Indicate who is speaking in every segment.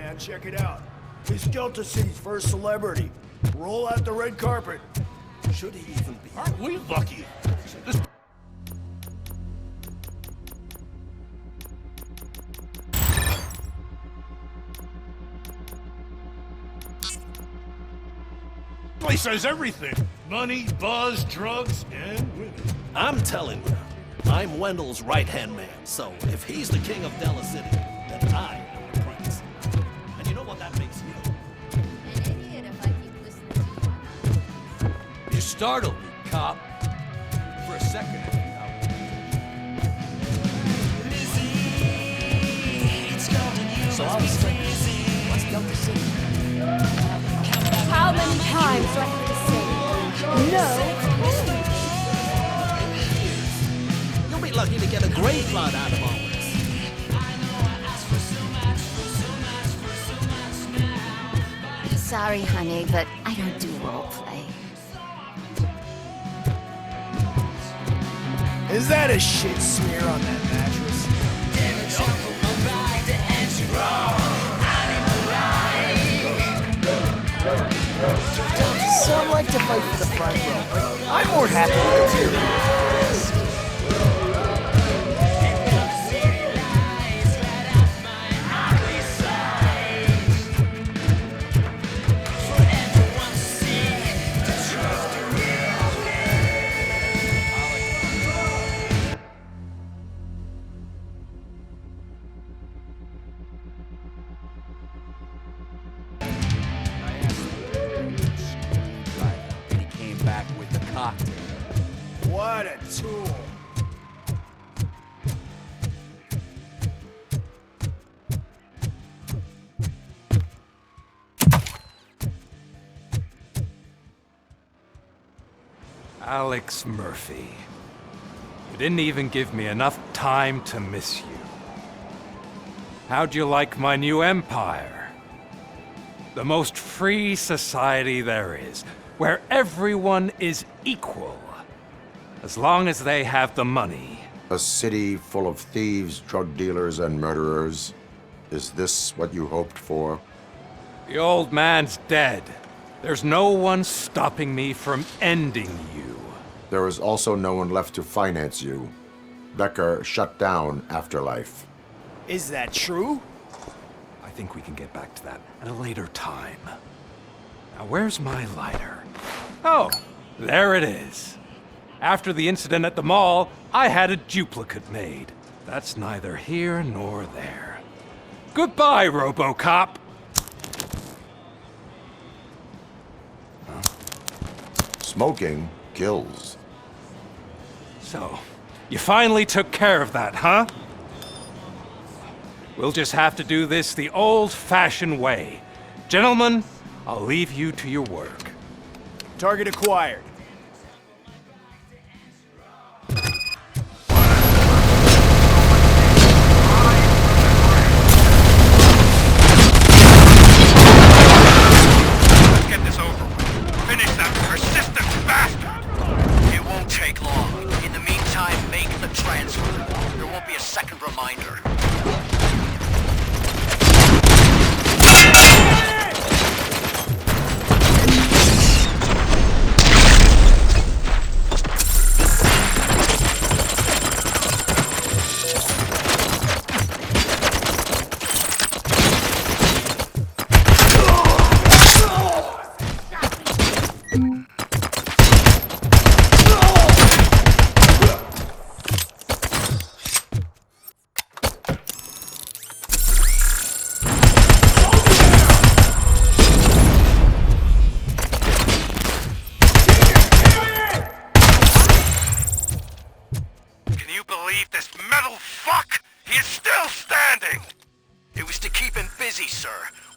Speaker 1: man. Check it out. He's Delta City's first celebrity. Roll out the red carpet. Should he even be?
Speaker 2: Aren't we lucky? This place has everything. Money, buzz, drugs, and women.
Speaker 3: I'm telling you, I'm Wendell's right-hand man, so if he's the king of Delta City, then I am the prince. And you know what that makes you?
Speaker 4: An idiot if I keep listening to you.
Speaker 3: You startled me, cop. For a second, so I was thinking, what's Delta City?
Speaker 5: How many times do I have to say no?
Speaker 3: You'll be lucky to get a grave plot out of all this.
Speaker 4: Sorry, honey, but I don't do roleplay.
Speaker 1: Is that a shit smear on that mattress? Some like to fight for the front row, but I'm more happy with the rear. What a tool.
Speaker 6: Alex Murphy. You didn't even give me enough time to miss you. How'd you like my new empire? The most free society there is, where everyone is equal. As long as they have the money.
Speaker 7: A city full of thieves, drug dealers, and murderers. Is this what you hoped for?
Speaker 6: The old man's dead. There's no one stopping me from ending you.
Speaker 7: There is also no one left to finance you. Becker shut down Afterlife.
Speaker 1: Is that true?
Speaker 6: I think we can get back to that at a later time. Now, where's my lighter? Oh, there it is. After the incident at the mall, I had a duplicate made. That's neither here nor there. Goodbye, Robocop!
Speaker 7: Smoking kills.
Speaker 6: So, you finally took care of that, huh? We'll just have to do this the old-fashioned way. Gentlemen, I'll leave you to your work.
Speaker 1: Target acquired.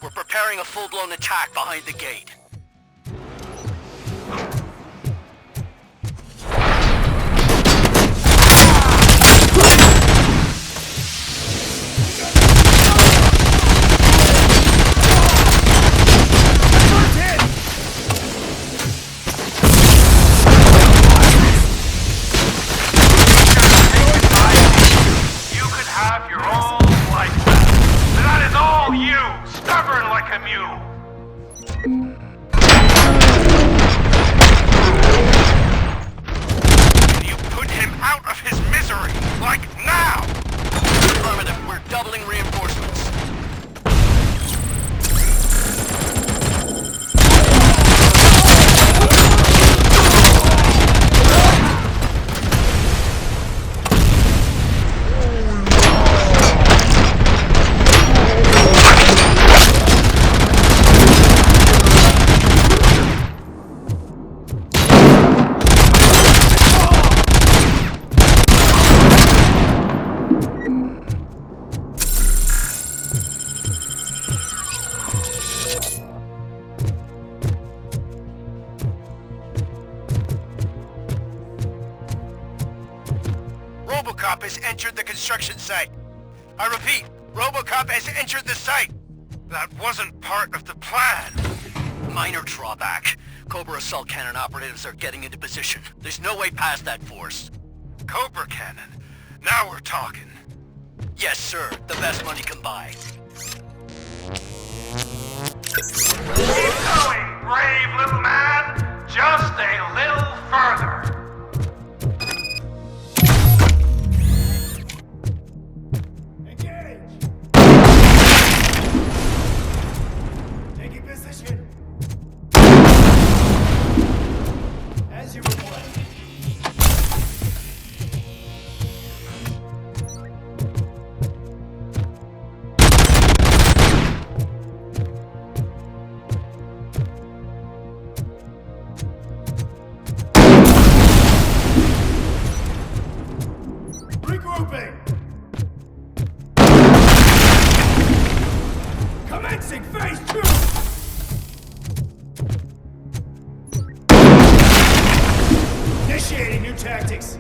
Speaker 8: We're preparing a full-blown attack behind the gate.
Speaker 9: You could have your own life. That is all you! Stubborn! a mule.
Speaker 8: You put him out of his misery, like now! Affirmative, we're doubling reinforcements. Robocop has entered the construction site. I repeat, Robocop has entered the site. That wasn't part of the plan. Minor drawback. Cobra assault cannon operatives are getting into position. There's no way past that force.
Speaker 9: Cobra cannon. Now we're talking.
Speaker 8: Yes, sir. The best money can buy.
Speaker 9: Keep going, brave little man. Just a little further.
Speaker 1: Engage! Taking position. As you request. Regrouping! Commencing phase 2! Initiating new tactics.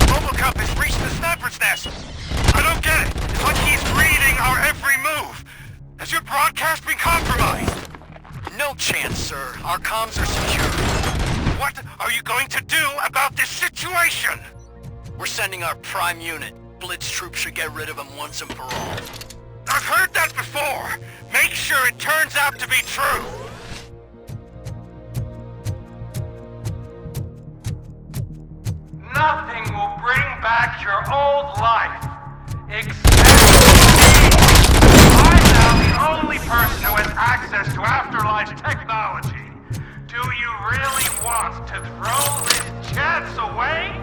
Speaker 9: Robocop has reached the sniper's nest. I don't get it. It's like he's reading our every move. Has your broadcast been compromised?
Speaker 8: No chance, sir. Our comms are secure.
Speaker 9: What are you going to do about this situation?
Speaker 8: We're sending our prime unit. Blitz troops should get rid of him once and for all.
Speaker 9: I've heard that before. Make sure it turns out to be true. Nothing will bring back your old life. Except me. I'm now the only person who has access to afterlife technology. Do you really want to throw this chance away?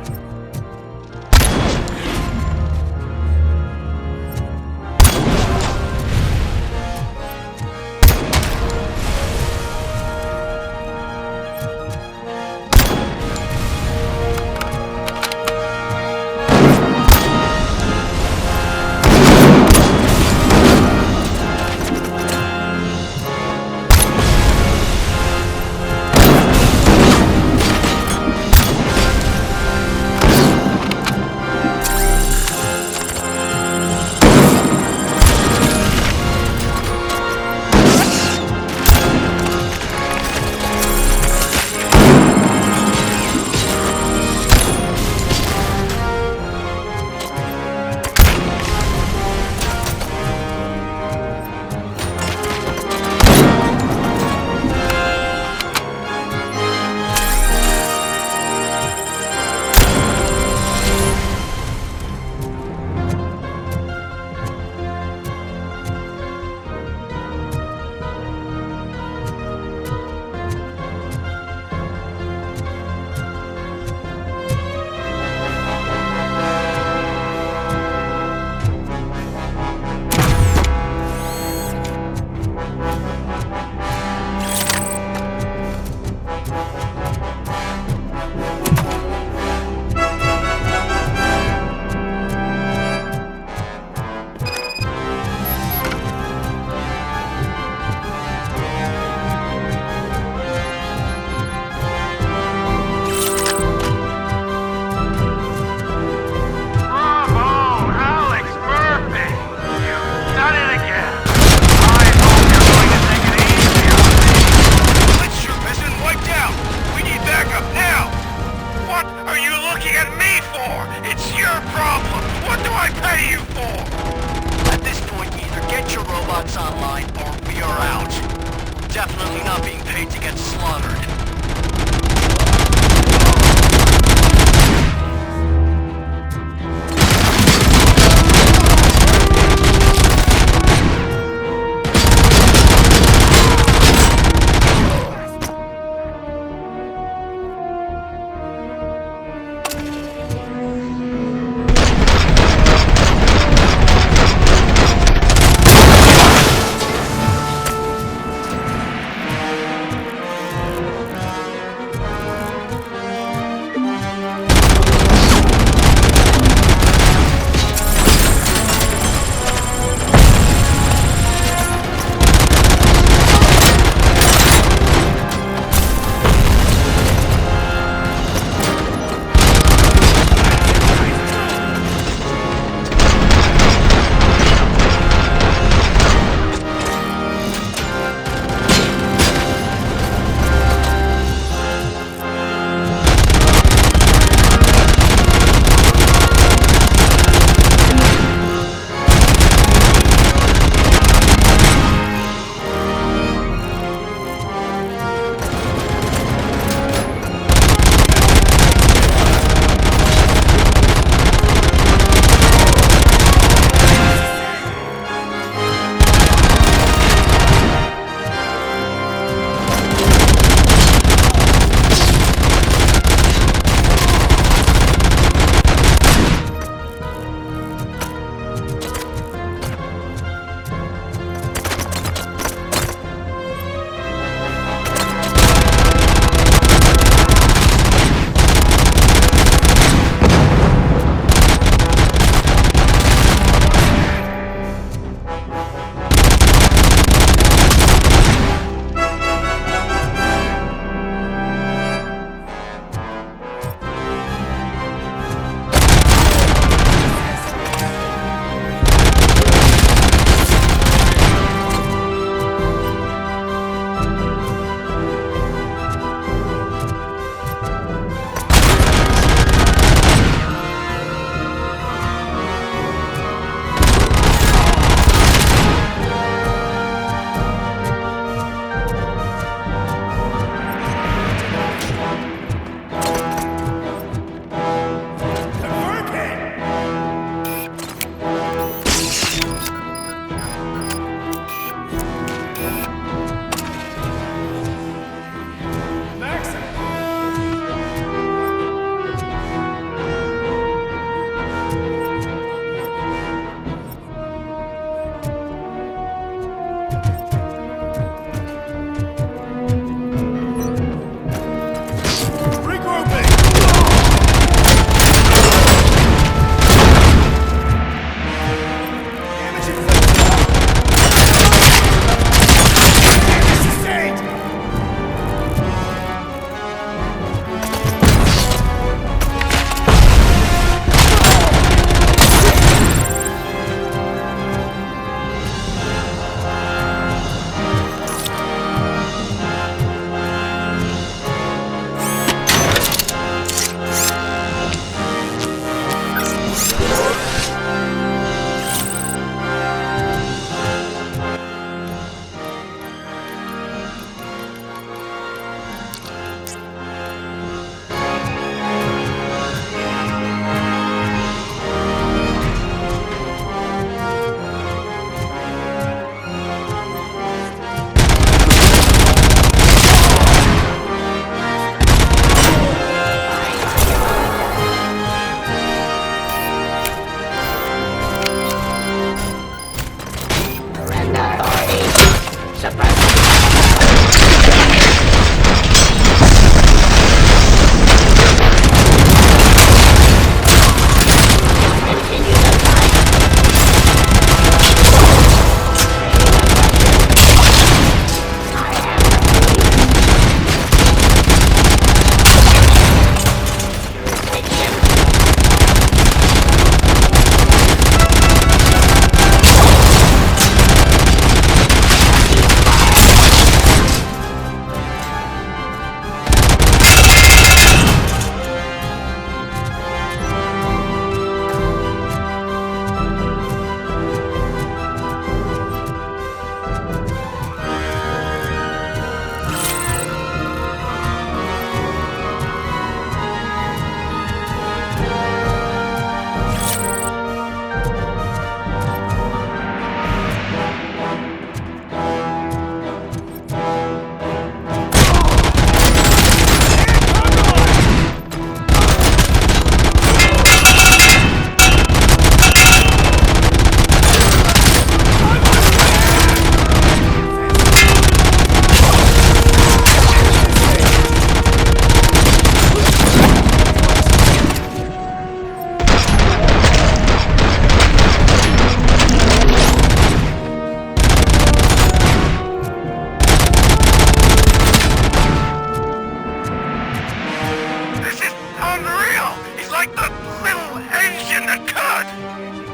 Speaker 8: like the little engine that could!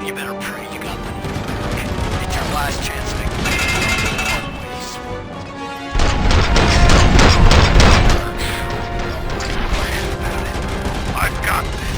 Speaker 8: You better pray you got money in the bank. It's your last chance to part ways. I've got this.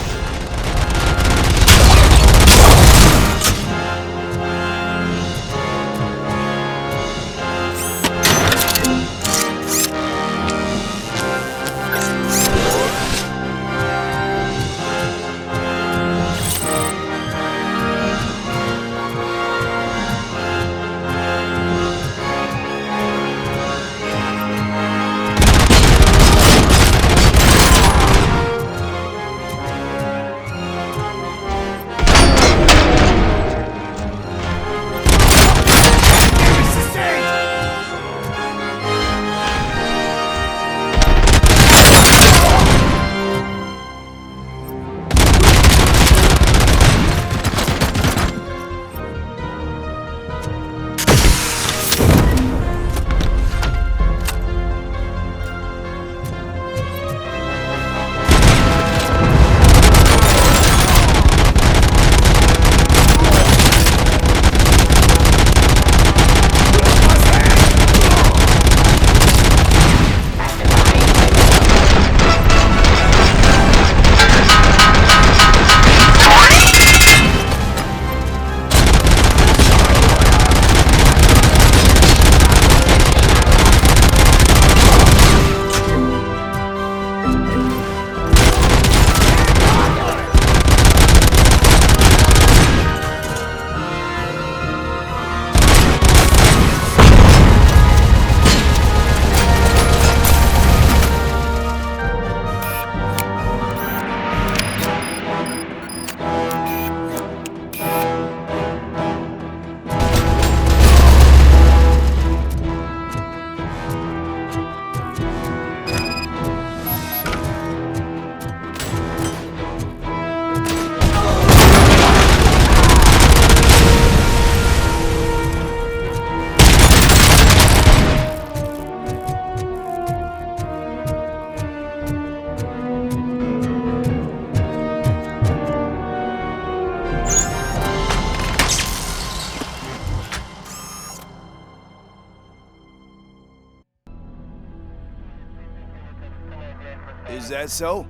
Speaker 1: Is that so?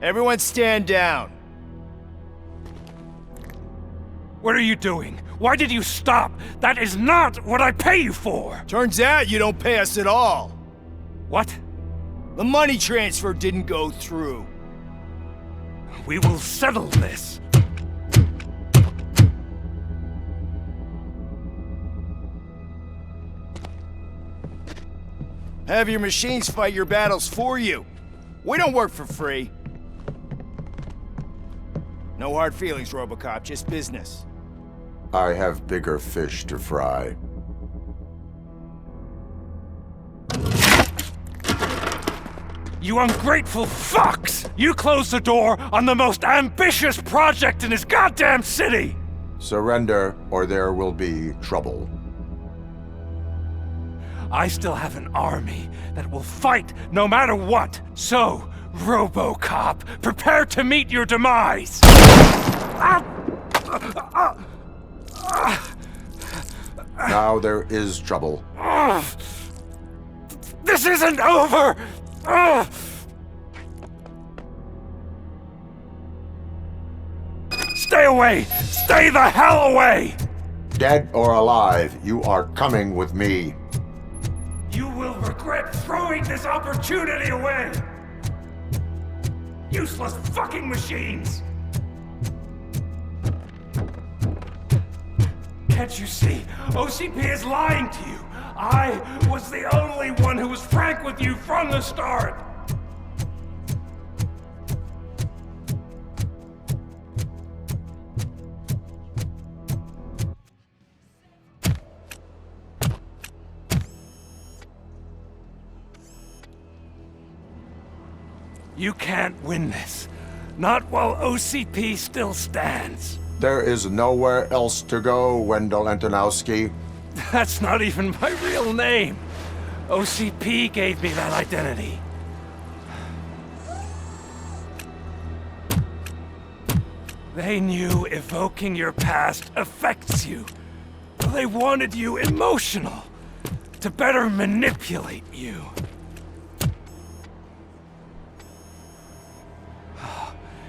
Speaker 1: Everyone stand down.
Speaker 6: What are you doing? Why did you stop? That is not what I pay you for!
Speaker 1: Turns out you don't pay us at all.
Speaker 6: What?
Speaker 1: The money transfer didn't go through.
Speaker 6: We will settle this.
Speaker 1: Have your machines fight your battles for you. We don't work for free. No hard feelings, Robocop, just business.
Speaker 7: I have bigger fish to fry.
Speaker 6: You ungrateful fucks! You closed the door on the most ambitious project in this goddamn city!
Speaker 7: Surrender, or there will be trouble.
Speaker 6: I still have an army that will fight no matter what. So, Robocop, prepare to meet your demise!
Speaker 7: Now there is trouble.
Speaker 6: This isn't over! Stay away! Stay the hell away!
Speaker 7: Dead or alive, you are coming with me.
Speaker 6: You will regret throwing this opportunity away! Useless fucking machines! Can't you see? OCP is lying to you! I was the only one who was frank with you from the start! You can't win this. Not while OCP still stands.
Speaker 7: There is nowhere else to go, Wendell Antonowski.
Speaker 6: That's not even my real name. OCP gave me that identity. They knew evoking your past affects you. They wanted you emotional, to better manipulate you.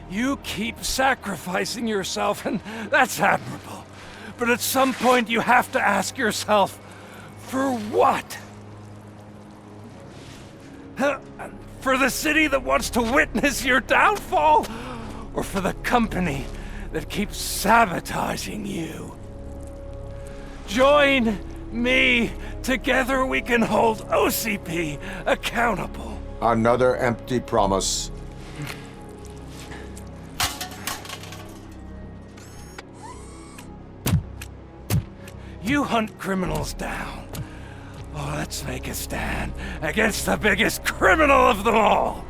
Speaker 6: You keep sacrificing yourself, and that's admirable. But at some point you have to ask yourself, for what? For the city that wants to witness your downfall? Or for the company that keeps sabotaging you? Join me. Together we can hold OCP accountable.
Speaker 7: Another empty promise.
Speaker 6: You hunt criminals down. Oh, let's make a stand against the biggest criminal of them all.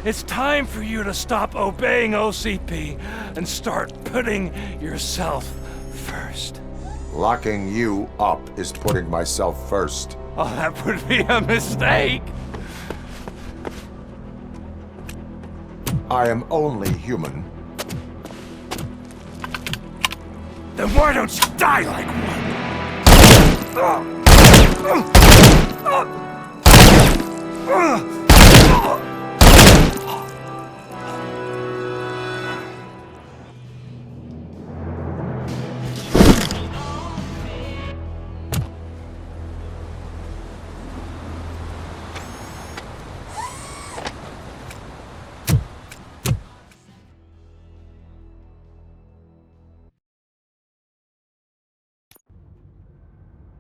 Speaker 6: It's time for you to stop obeying OCP and start putting yourself first.
Speaker 7: Locking you up is putting myself first.
Speaker 6: Oh, that would be a mistake.
Speaker 7: I am only human.
Speaker 6: Then why don't you die like one?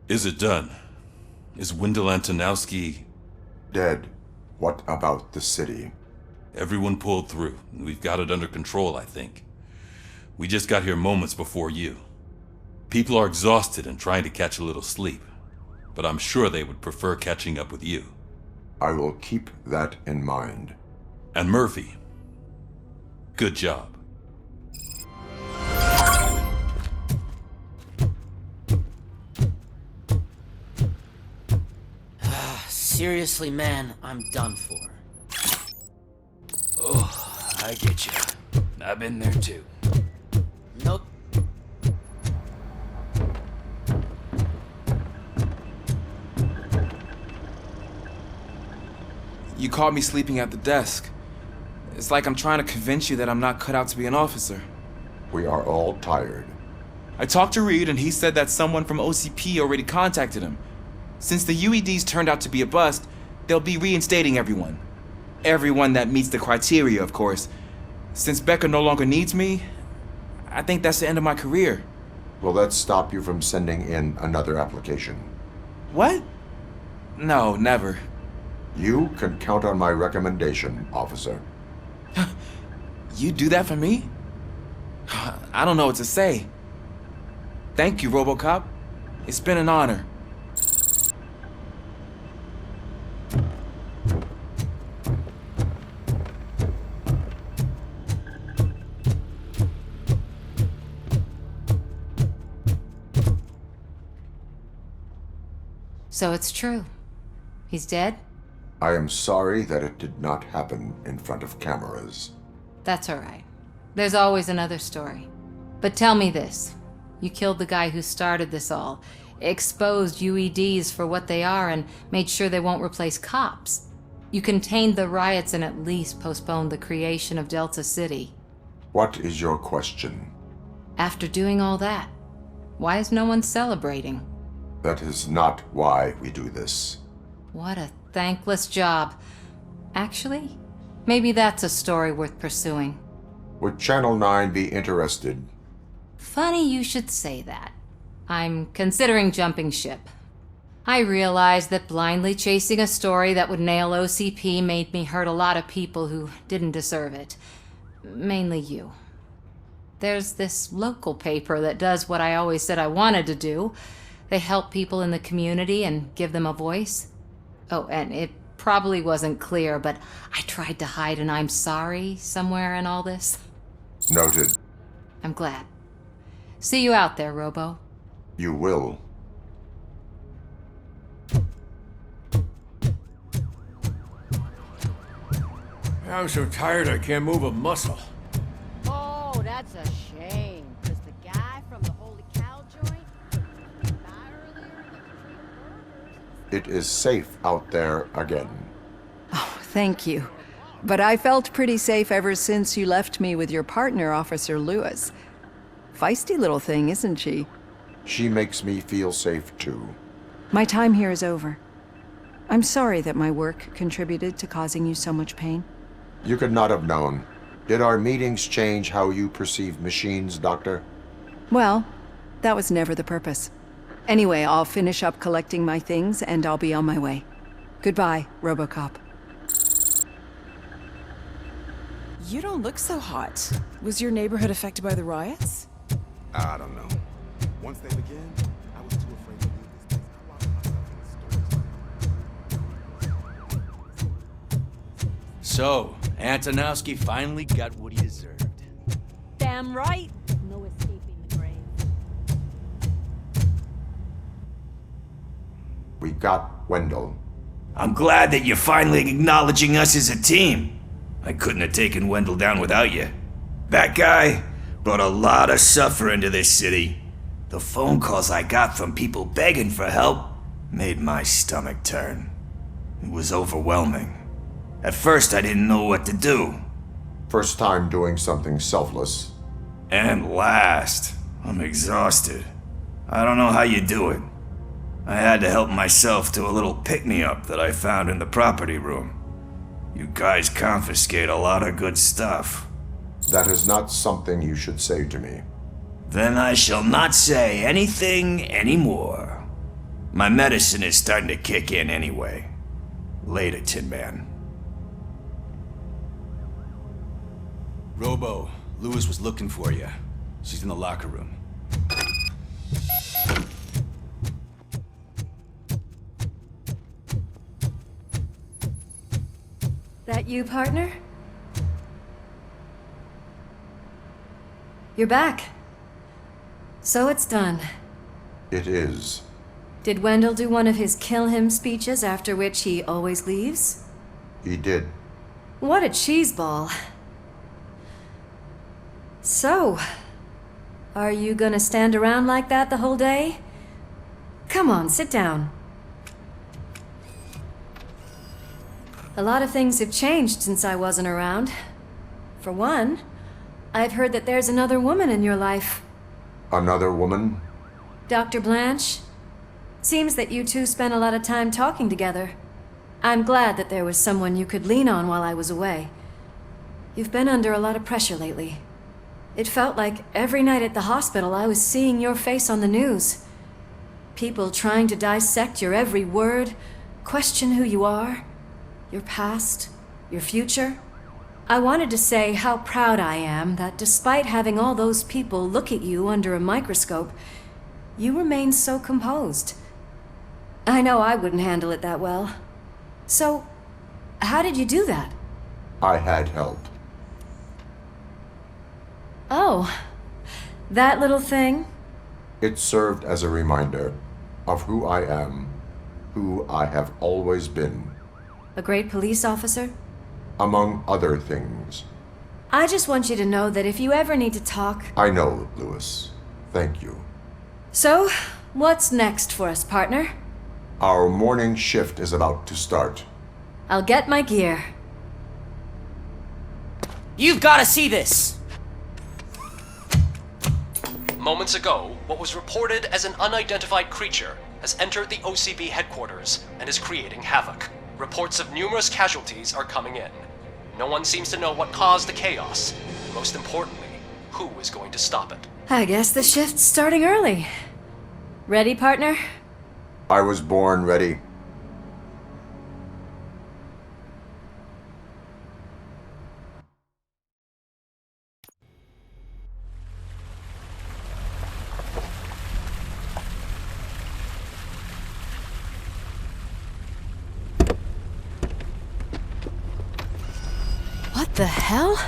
Speaker 10: Is it done? Is Wendell Antonowski...
Speaker 7: Dead. What about the city?
Speaker 10: Everyone pulled through. We've got it under control, I think. We just got here moments before you. People are exhausted and trying to catch a little sleep. But I'm sure they would prefer catching up with you.
Speaker 7: I will keep that in mind.
Speaker 10: And Murphy, good job.
Speaker 11: Seriously, man, I'm done for.
Speaker 12: Oh, I get you. I've been there too.
Speaker 11: Nope.
Speaker 13: You caught me sleeping at the desk. It's like I'm trying to convince you that I'm not cut out to be an officer.
Speaker 7: We are all tired.
Speaker 13: I talked to Reed and he said that someone from OCP already contacted him. Since the UEDs turned out to be a bust, they'll be reinstating everyone. Everyone that meets the criteria, of course. Since Becca no longer needs me, I think that's the end of my career.
Speaker 7: Will that stop you from sending in another application?
Speaker 13: What? No, never.
Speaker 7: You can count on my recommendation, officer.
Speaker 13: You do that for me? I don't know what to say. Thank you, Robocop. It's been an honor.
Speaker 14: So it's true. He's dead?
Speaker 7: I am sorry that it did not happen in front of cameras.
Speaker 14: That's all right. There's always another story. But tell me this. You killed the guy who started this all, exposed UEDs for what they are, and made sure they won't replace cops. You contained the riots and at least postponed the creation of Delta City.
Speaker 7: What is your question?
Speaker 14: After doing all that, why is no one celebrating?
Speaker 7: That is not why we do this.
Speaker 14: What a thankless job. Actually, maybe that's a story worth pursuing.
Speaker 7: Would Channel 9 be interested?
Speaker 14: Funny you should say that. I'm considering jumping ship. I realized that blindly chasing a story that would nail OCP made me hurt a lot of people who didn't deserve it. Mainly you. There's this local paper that does what I always said I wanted to do. They help people in the community and give them a voice. Oh, and it probably wasn't clear, but I tried to hide an I'm sorry somewhere in all this.
Speaker 7: Noted.
Speaker 14: I'm glad. See you out there, Robo.
Speaker 7: You will.
Speaker 12: I'm so tired I can't move a muscle.
Speaker 5: Oh, that's That's a shame, because the guy from the Holy Cow joint came by earlier and the burgers.
Speaker 7: It is safe out there again.
Speaker 15: Oh, thank you. But I felt pretty safe ever since you left me with your partner, Officer Lewis. Feisty little thing, isn't she?
Speaker 7: She makes me feel safe too.
Speaker 15: My time here is over. I'm sorry that my work contributed to causing you so much pain.
Speaker 7: You could not have known. Did our meetings change how you perceive machines, Doctor?
Speaker 15: Well, that was never the purpose. Anyway, I'll finish up collecting my things and I'll be on my way. Goodbye, Robocop.
Speaker 16: You don't look so hot. Was your neighborhood affected by the riots?
Speaker 17: I don't know. Once they begin, I was too afraid to leave this place. I locked myself in the stores.
Speaker 12: So, Antonowski finally got what he deserved.
Speaker 5: Damn right. No escaping the grave.
Speaker 7: We got Wendell.
Speaker 12: I'm glad that you're finally acknowledging us as a team. I couldn't have taken Wendell down without you. That guy brought a lot of suffering to this city. The phone calls I got from people begging for help made my stomach turn. It was overwhelming. At first, I didn't know what to do.
Speaker 7: First time doing something selfless.
Speaker 12: And last, I'm exhausted. I don't know how you do it. I had to help myself to a little pick-me-up that I found in the property room. You guys confiscate a lot of good stuff.
Speaker 7: That is not something you should say to me.
Speaker 12: Then I shall not say anything anymore. My medicine is starting to kick in anyway. Later, Tin Man.
Speaker 18: Robo, Lewis was looking for you. She's in the locker room.
Speaker 14: That you, partner? You're back. So it's done.
Speaker 7: It is.
Speaker 14: Did Wendell do one of his kill him speeches after which he always leaves?
Speaker 7: He did.
Speaker 14: What a cheeseball. So, are you gonna stand around like that the whole day? Come on, sit down. A lot of things have changed since I wasn't around. For one, I've heard that there's another woman in your life.
Speaker 7: Another woman?
Speaker 14: Dr. Blanche? Seems that you two spent a lot of time talking together. I'm glad that there was someone you could lean on while I was away. You've been under a lot of pressure lately. It felt like every night at the hospital I was seeing your face on the news. People trying to dissect your every word, question who you are, your past, your future. I wanted to say how proud I am that despite having all those people look at you under a microscope, you remain so composed. I know I wouldn't handle it that well. So, how did you do that?
Speaker 7: I had help.
Speaker 14: Oh, that little thing?
Speaker 7: It served as a reminder of who I am, who I have always been.
Speaker 14: A great police officer?
Speaker 7: Among other things.
Speaker 14: I just want you to know that if you ever need to talk...
Speaker 7: I know, Lewis. Thank you.
Speaker 14: So, what's next for us, partner?
Speaker 7: Our morning shift is about to start.
Speaker 14: I'll get my gear.
Speaker 11: You've got to see this!
Speaker 19: Moments ago, what was reported as an unidentified creature has entered the OCB headquarters and is creating havoc. Reports of numerous casualties are coming in. No one seems to know what caused the chaos. Most importantly, who is going to stop it?
Speaker 14: I guess the shift's starting early. Ready, partner?
Speaker 7: I was born ready.
Speaker 14: What the hell?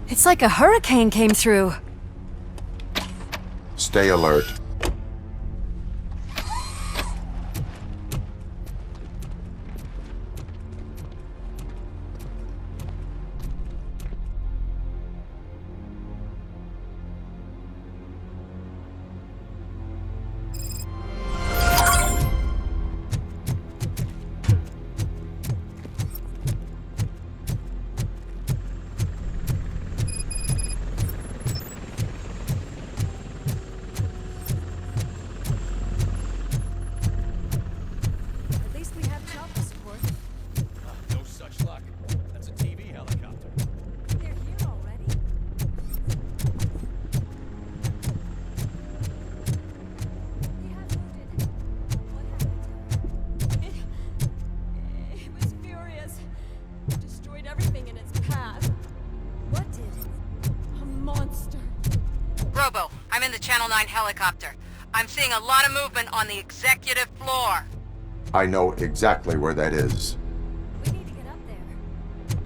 Speaker 14: It's like a hurricane came through.
Speaker 7: Stay alert.
Speaker 16: Destroyed everything in its path. What did? A monster.
Speaker 8: Robo, I'm in the Channel 9 helicopter. I'm seeing a lot of movement on the executive floor.
Speaker 7: I know exactly where that is.
Speaker 16: We need to get up there.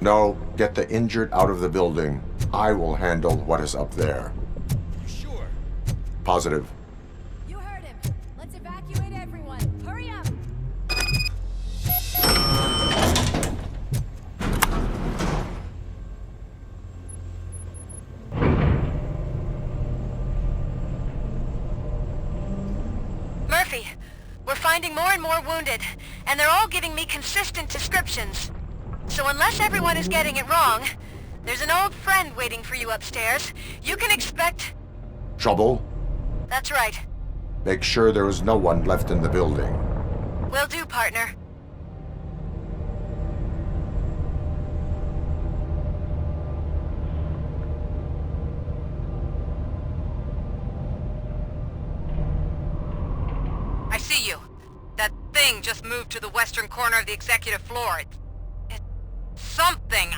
Speaker 7: No, get the injured out of the building. I will handle what is up there.
Speaker 2: Sure.
Speaker 7: Positive.
Speaker 16: You heard him. Let's evacuate everyone. Hurry up.
Speaker 8: Murphy, we're finding more and more wounded, and they're all giving me consistent descriptions. So unless everyone is getting it wrong, there's an old friend waiting for you upstairs. You can expect...
Speaker 7: Trouble?
Speaker 8: That's right.
Speaker 7: Make sure there is no one left in the building.
Speaker 8: Will do, partner. I see you. That thing just moved to the western corner of the executive floor. It's something.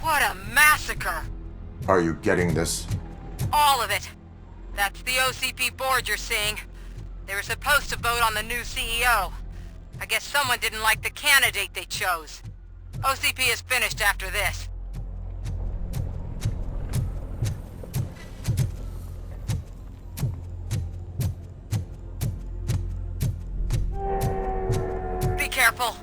Speaker 8: What a massacre!
Speaker 7: Are you getting this?
Speaker 8: All of it. That's the OCP board you're seeing. They were supposed to vote on the new CEO. I guess someone didn't like the candidate they chose. OCP is finished after this. Be careful.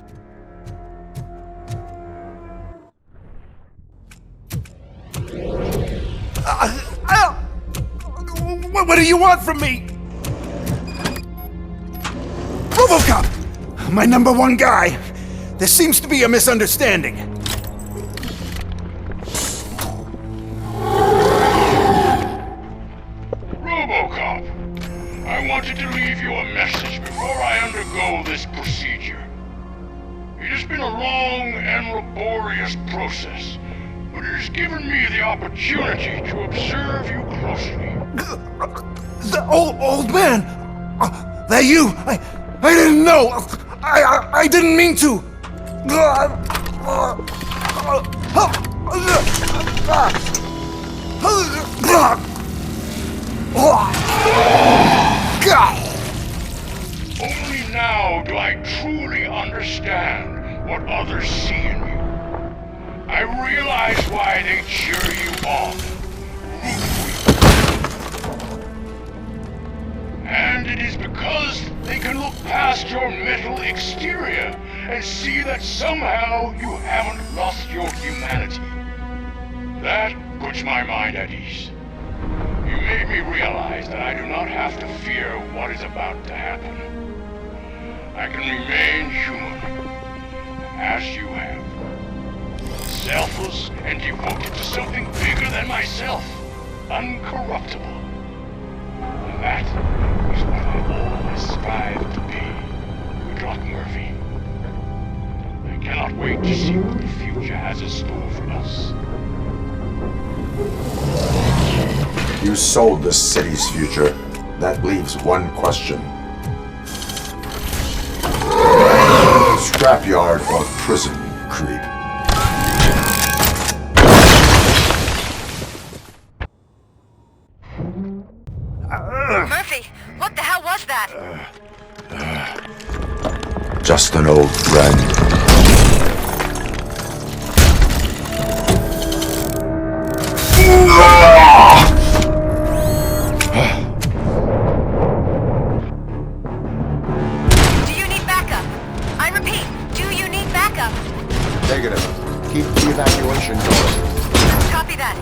Speaker 2: What do you want from me? Robocop! My #1 guy. There seems to be a misunderstanding.
Speaker 9: Robocop, I wanted to leave you a message before I undergo this procedure. It has been a long and laborious process, but it has given me the opportunity to observe you closely.
Speaker 2: The old man! That you! I didn't know! I didn't mean to!
Speaker 9: Only now do I truly understand what others see in you. I realize why they cheer you on. And it is because they can look past your metal exterior and see that somehow you haven't lost your humanity. That puts my mind at ease. You made me realize that I do not have to fear what is about to happen. I can remain human, as you have. Selfless and devoted to something bigger than myself. Uncorruptible. And that is what I always strive to be. Good luck, Murphy. I cannot wait to see what the future has in store for us.
Speaker 7: You sold this city's future. That leaves one question. Scrapyard or prison, creep?
Speaker 8: Murphy, what the hell was that?
Speaker 7: Just an old friend.
Speaker 8: Do you need backup? I repeat, do you need backup?
Speaker 7: Negative. Keep the evacuation going.
Speaker 8: Copy that.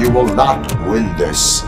Speaker 7: You will not win this.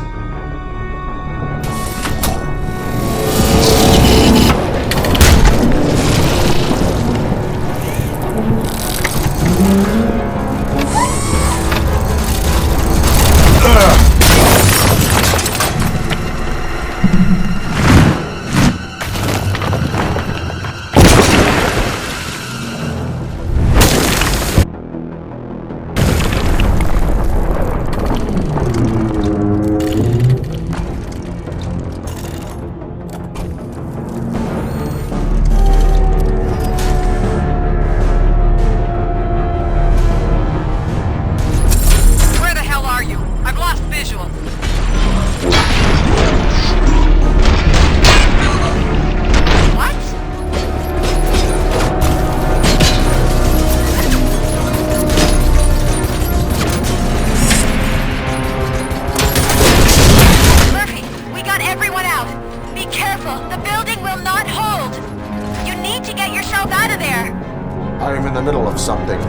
Speaker 7: I am in the middle of something.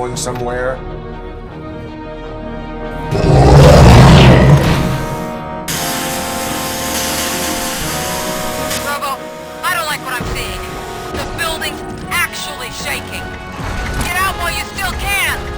Speaker 7: going somewhere?
Speaker 20: Robo, I don't like what I'm seeing. The building's actually shaking. Get out while you still can!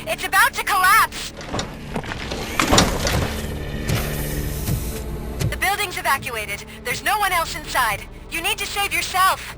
Speaker 20: It's about to collapse! The building's evacuated. There's no one else inside. You need to save yourself.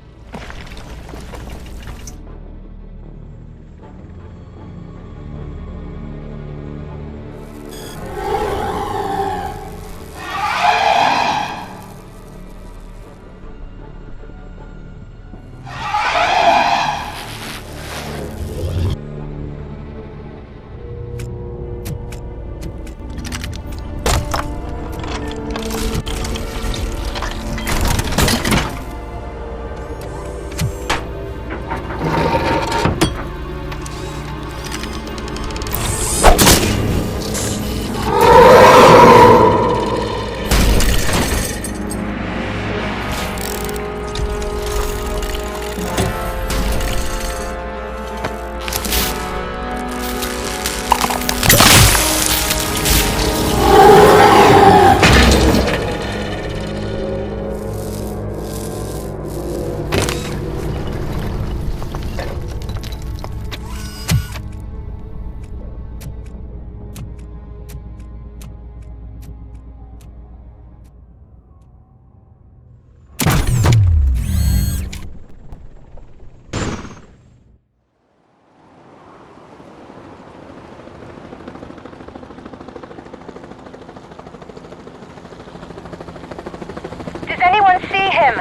Speaker 14: him?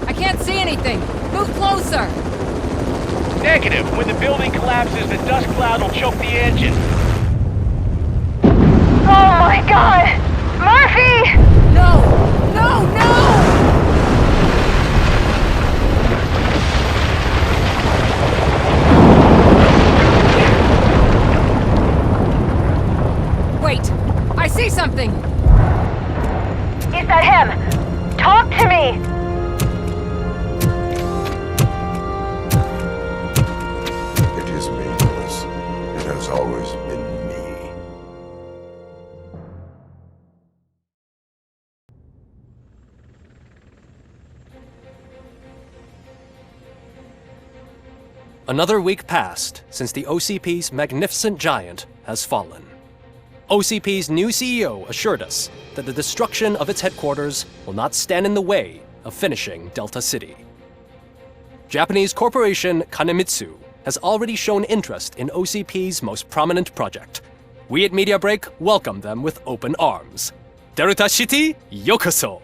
Speaker 14: I can't see anything. Move closer.
Speaker 9: Negative. When the building collapses, the dust cloud will choke the engine.
Speaker 14: Oh my god! Murphy! No! No, no! Wait! I see something! Is that him? Talk to me!
Speaker 7: It is me, Lewis. It has always been me.
Speaker 19: Another week passed since the OCP's magnificent giant has fallen. OCP's new CEO assured us that the destruction of its headquarters will not stand in the way of finishing Delta City. Japanese corporation Kanemitsu has already shown interest in OCP's most prominent project. We at Media Break welcome them with open arms. Delta City, yokoso!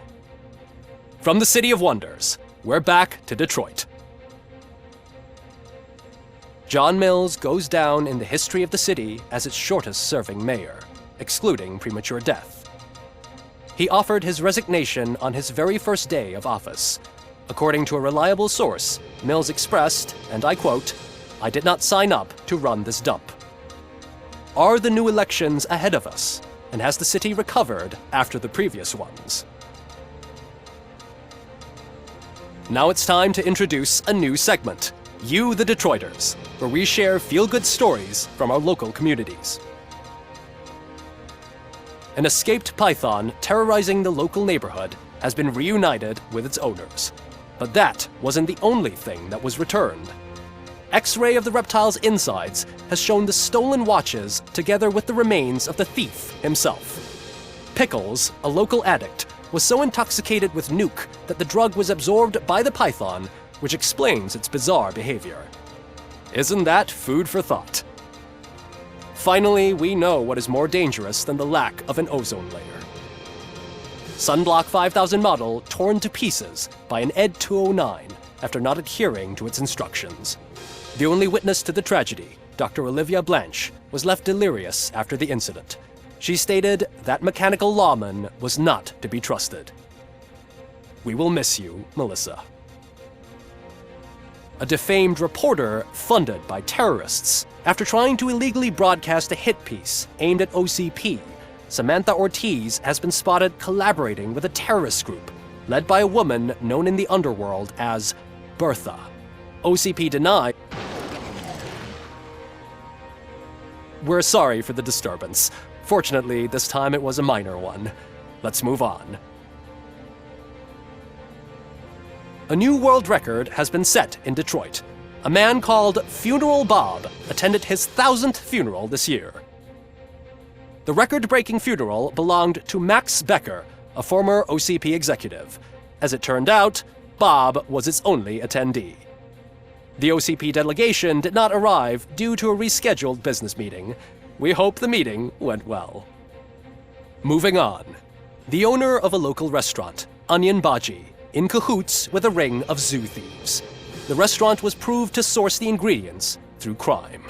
Speaker 19: From the City of Wonders, we're back to Detroit. John Mills goes down in the history of the city as its shortest-serving mayor, excluding premature death. He offered his resignation on his very first day of office. According to a reliable source, Mills expressed, and I quote, "I did not sign up to run this dump." Are the new elections ahead of us, and has the city recovered after the previous ones? Now it's time to introduce a new segment, You the Detroiters, where we share feel-good stories from our local communities. An escaped python terrorizing the local neighborhood has been reunited with its owners. But that wasn't the only thing that was returned. X-ray of the reptile's insides has shown the stolen watches together with the remains of the thief himself. Pickles, a local addict, was so intoxicated with nuke that the drug was absorbed by the python, which explains its bizarre behavior. Isn't that food for thought? Finally, we know what is more dangerous than the lack of an ozone layer. Sunblock 5000 model torn to pieces by an ED 209 after not adhering to its instructions. The only witness to the tragedy, Dr. Olivia Blanche, was left delirious after the incident. She stated that mechanical lawman was not to be trusted. We will miss you, Melissa. A defamed reporter funded by terrorists. After trying to illegally broadcast a hit piece aimed at OCP, Samantha Ortiz has been spotted collaborating with a terrorist group led by a woman known in the underworld as Bertha. OCP denied. We're sorry for the disturbance. Fortunately, this time it was a minor one. Let's move on. A new world record has been set in Detroit. A man called Funeral Bob attended his 1000th funeral this year. The record-breaking funeral belonged to Max Becker, a former OCP executive. As it turned out, Bob was its only attendee. The OCP delegation did not arrive due to a rescheduled business meeting. We hope the meeting went well. Moving on. The owner of a local restaurant, Onion Baji, in cahoots with a ring of zoo thieves. The restaurant was proved to source the ingredients through crime.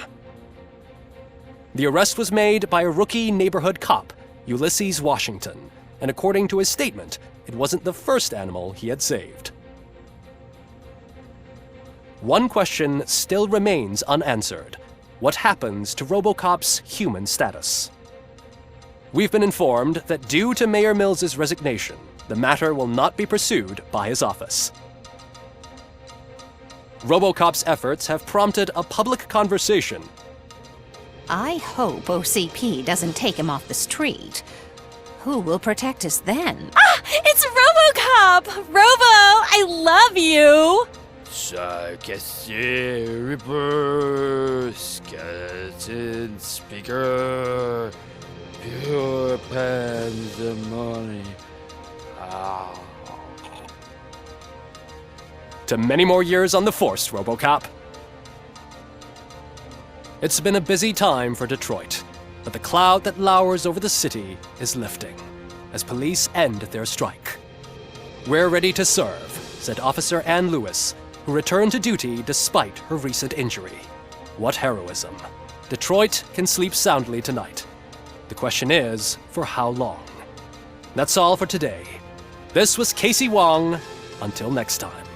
Speaker 19: The arrest was made by a rookie neighborhood cop, Ulysses Washington, and according to his statement, it wasn't the first animal he had saved. One question still remains unanswered. What happens to Robocop's human status? We've been informed that due to Mayor Mills's resignation, the matter will not be pursued by his office. Robocop's efforts have prompted a public conversation.
Speaker 4: I hope OCP doesn't take him off the street. Who will protect us then?
Speaker 16: Ah! It's Robocop! Robo, I love you!
Speaker 21: Cassier, Reaper, Skeleton, Speaker, Pure Pandemonium.
Speaker 19: To many more years on the force, Robocop. It's been a busy time for Detroit, but the cloud that lowers over the city is lifting as police end their strike. We're ready to serve, said Officer Ann Lewis, who returned to duty despite her recent injury. What heroism. Detroit can sleep soundly tonight. The question is, for how long? That's all for today. This was Casey Wong. Until next time.